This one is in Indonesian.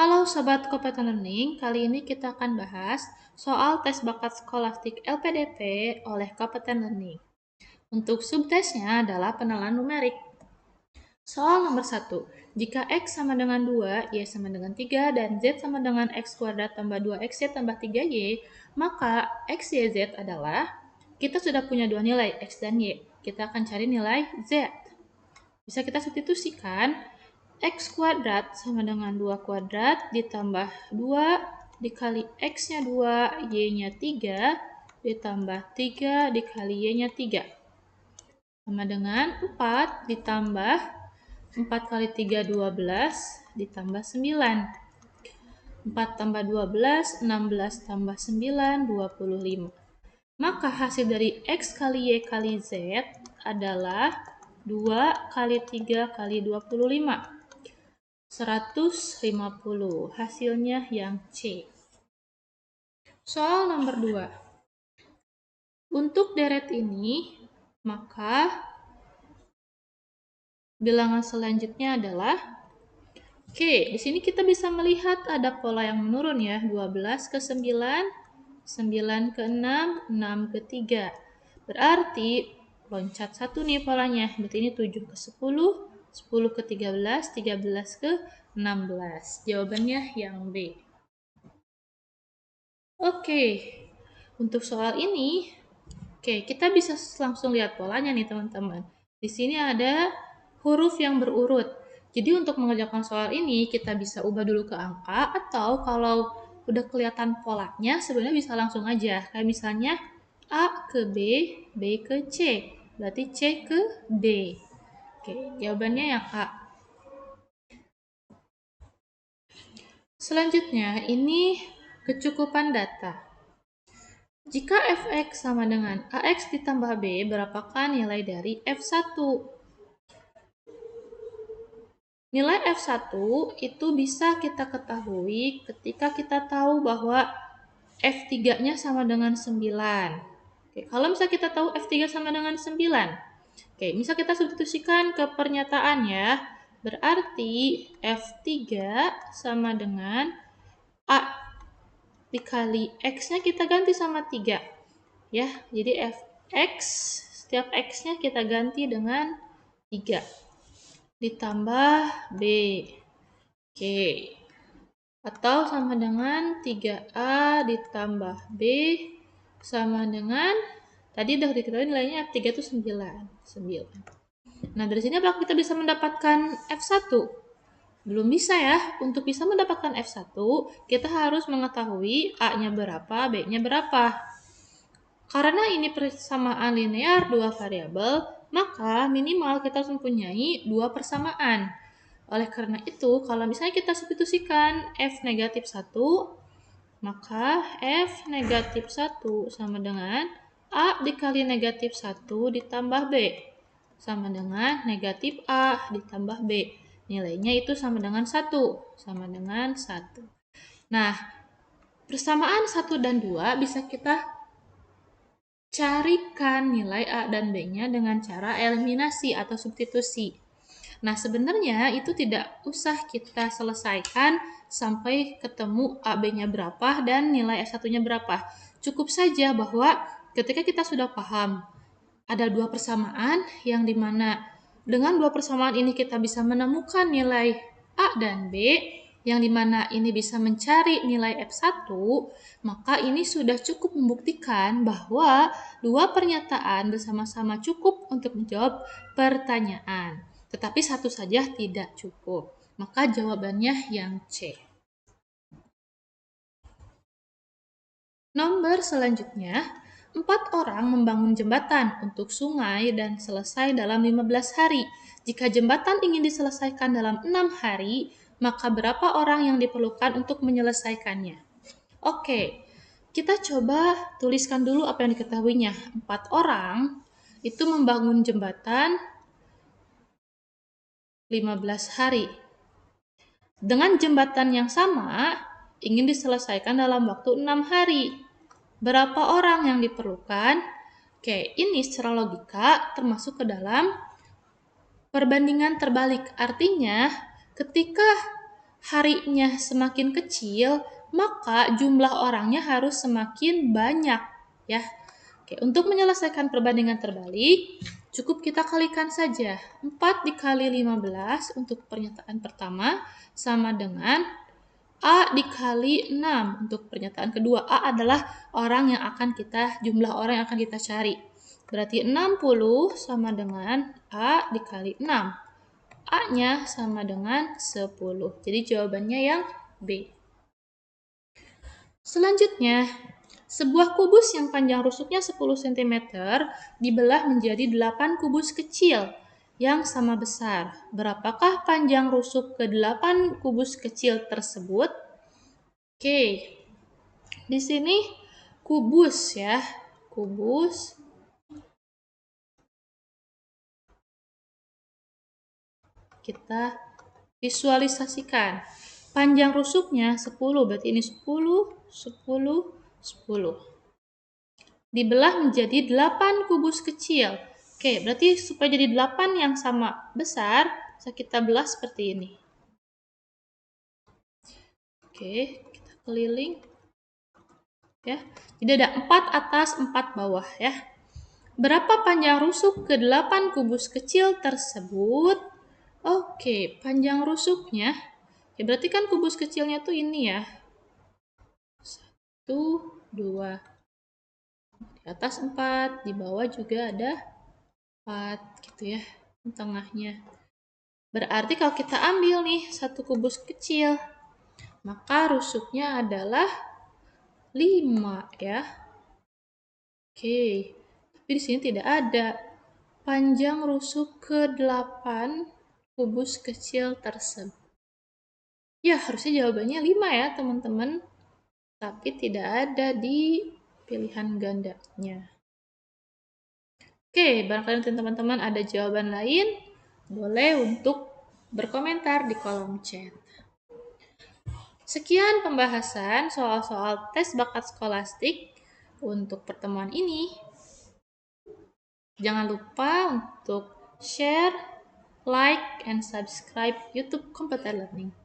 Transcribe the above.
Halo Sobat Kompeten Learning, kali ini kita akan bahas soal tes bakat skolastik LPDP oleh Kompeten Learning. Untuk subtesnya adalah pengenalan numerik. Soal nomor 1. Jika X sama dengan 2, Y sama dengan 3, dan Z sama dengan X kuadrat tambah 2XY tambah 3Y, maka X, Y, Z adalah, kita sudah punya dua nilai, X dan Y. Kita akan cari nilai Z. Bisa kita substitusikan, X kuadrat sama dengan 2 kuadrat ditambah 2 dikali X-nya 2, Y-nya 3, ditambah 3 dikali Y-nya 3. Sama dengan 4 ditambah 4 kali 3, 12, ditambah 9. 4 tambah 12, 16 tambah 9, 25. Maka hasil dari X kali Y kali Z adalah 2 kali 3 kali 25. 150. Hasilnya yang C. Soal nomor 2. Untuk deret ini, maka bilangan selanjutnya adalah Oke, di sini kita bisa melihat ada pola yang menurun ya, 12 ke 9, 9 ke 6, 6 ke 3. Berarti loncat satu nih polanya, berarti ini 7 ke 10, 10 ke 13, 13 ke 16. Jawabannya yang B. Oke, untuk soal ini, kita bisa langsung lihat polanya nih teman-teman. Di sini ada huruf yang berurut. Jadi untuk mengerjakan soal ini, kita bisa ubah dulu ke angka, atau kalau udah kelihatan polanya, sebenarnya bisa langsung aja. Kayak misalnya A ke B, B ke C. Berarti C ke D. Oke, jawabannya yang A. Selanjutnya, ini kecukupan data. Jika fx sama dengan ax ditambah b, berapakah nilai dari f1? Nilai f1 itu bisa kita ketahui ketika kita tahu bahwa f3-nya sama dengan 9. Kalau misalnya kita tahu f3 sama dengan 9, misal kita substitusikan ke pernyataan ya, berarti f3 sama dengan a dikali x-nya kita ganti sama 3. Ya, jadi fx, setiap x-nya kita ganti dengan 3. Ditambah b. Oke. Atau sama dengan 3a ditambah b sama dengan, tadi udah diketahui nilainya f3 itu 9. Nah, dari sini apakah kita bisa mendapatkan f1? Belum bisa ya. Untuk bisa mendapatkan f1, kita harus mengetahui a-nya berapa, b-nya berapa. Karena ini persamaan linear dua variabel, maka minimal kita harus mempunyai dua persamaan. Oleh karena itu, kalau misalnya kita substitusikan f negatif 1, maka f negatif 1 sama dengan a dikali negatif 1 ditambah b. Sama dengan negatif a ditambah b. Nilainya itu sama dengan 1. Sama dengan 1. Nah, persamaan 1 dan 2 bisa kita carikan nilai a dan b-nya dengan cara eliminasi atau substitusi. Nah, sebenarnya itu tidak usah kita selesaikan sampai ketemu A, B-nya berapa dan nilai F1-nya berapa. Cukup saja bahwa ketika kita sudah paham ada dua persamaan yang dimana dengan dua persamaan ini kita bisa menemukan nilai A dan B, yang dimana ini bisa mencari nilai F1, maka ini sudah cukup membuktikan bahwa dua pernyataan bersama-sama cukup untuk menjawab pertanyaan. Tetapi satu saja tidak cukup. Maka jawabannya yang C. Nomor selanjutnya, 4 orang membangun jembatan untuk sungai dan selesai dalam 15 hari. Jika jembatan ingin diselesaikan dalam 6 hari, maka berapa orang yang diperlukan untuk menyelesaikannya? Oke, kita coba tuliskan dulu apa yang diketahuinya. 4 orang itu membangun jembatan 15 hari. Dengan jembatan yang sama, ingin diselesaikan dalam waktu 6 hari. Berapa orang yang diperlukan? Oke, ini secara logika termasuk ke dalam perbandingan terbalik. Artinya, ketika harinya semakin kecil, maka jumlah orangnya harus semakin banyak, ya. Oke, untuk menyelesaikan perbandingan terbalik, cukup kita kalikan saja. 4 dikali 15 untuk pernyataan pertama sama dengan A dikali 6 untuk pernyataan kedua. A adalah jumlah orang yang akan kita cari. Berarti 60 sama dengan A dikali 6. A-nya sama dengan 10. Jadi jawabannya yang B. Selanjutnya, sebuah kubus yang panjang rusuknya 10 cm dibelah menjadi 8 kubus kecil yang sama besar. Berapakah panjang rusuk ke-8 kubus kecil tersebut? Oke, di sini kubus ya, kubus. Kita visualisasikan. Panjang rusuknya 10, berarti ini 10, 10, 10. Dibelah menjadi 8 kubus kecil. Oke, berarti supaya jadi 8 yang sama besar, bisa kita belah seperti ini. Oke, kita keliling. Ya, jadi ada 4 atas, 4 bawah ya. Berapa panjang rusuk ke-8 kubus kecil tersebut? Oke, panjang rusuknya. Ya, berarti kan kubus kecilnya tuh ini ya. 1, 2. Di atas 4, di bawah juga ada 4 gitu ya, di tengahnya. Berarti kalau kita ambil nih satu kubus kecil, maka rusuknya adalah 5 ya. Oke, tapi di sini tidak ada panjang rusuk ke-8 kubus kecil tersebut. Ya, harusnya jawabannya 5 ya, teman-teman. Tapi tidak ada di pilihan gandanya. Oke, barangkali teman-teman ada jawaban lain, boleh untuk berkomentar di kolom chat. Sekian pembahasan soal-soal tes bakat skolastik untuk pertemuan ini. Jangan lupa untuk share, like, and subscribe YouTube Komputer Learning.